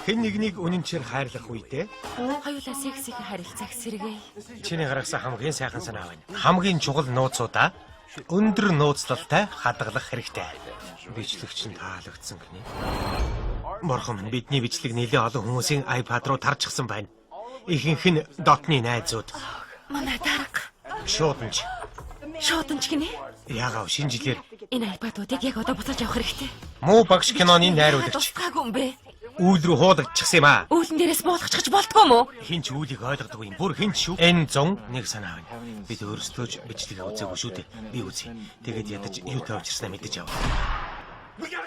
хэн нэгнийг үнэнчээр хайрлах үедээ Хоёулаа сексийг харилцааг сэргээе. чиний гаргасан хамгийн сайхан санаа байна. Хамгийн чухал нууцудаа өндөр нууцлалтай хадгалах хэрэгтэй. Бичлэгч нь таалагдсан гинэ. Бурхан минь бидний бичлэг нэлээд олон хүмүүсийн iPad руу тарчихсан байна. Ихэнх нь дотны найзууд. Манай дарга. Шууданч. Шууданч гинэ. Яагаад шинэ жилээр Энэ iPad-уудыг яг одоо буцааж авах хэрэгтэй. муу багш киноны найруулагч Тусгаагүй юм бэ? үйл рүү хуулагдчихсан юм аа. Үүлэн дээрээс буулгачих болтгоо мó? Хинч үүлийг ойлгодгүй юм. Бүр хинч шүү. Энэ 100 нэг санаа байна. Бид өөрсдөө ч бичлэгээ үзээгүй шүү дээ. Би үзье. Тэгээд ядаж юутай учирснаа мэдэж ав.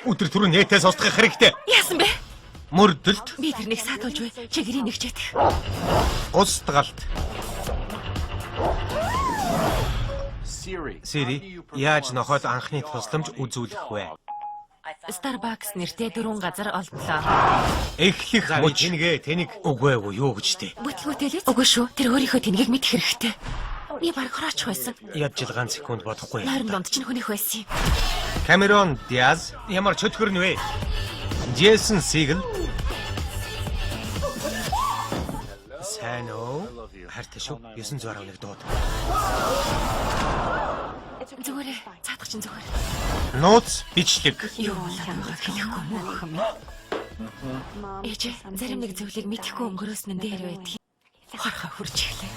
Өдөр түрүү нэтээс устгах хэрэгтэй. Яасан бэ? Мөрдөлт, Би тэрнийг саатуулж бай. Чи гэрийн нэгчээх. устгалт. Сири, яаж нохойд анхны тусламж үзүүлэх вэ? Starbucks нэртэй 4 газар олдлоо. Эхлэх мөч тэнийг үгүй юу гэж дээ. Бүтлгүүтэй л үгүй шүү. Тэр өөрийнхөө тэнгийг мэдэх хэрэгтэй. Би баг хорооч байсан. Яд жилгаан секунд бодохгүй. Нойрон донд чинь хөнийх байсан юм. Камерон Диаз ямар чөтгөр нвэ? Джейсон Сигл. Сайн уу? Хартай шүү. 911 дууд. Зүгээрээ цаадах чинь зүгээр. Нууц бичлэг. Юу болоод хэлэхгүй мөөх юм. Ээж зарим нэг зүйлийг мэдэхгүй өнгөрөөсөн нь дээр байдаг. Хорхоо хурж эхлэв.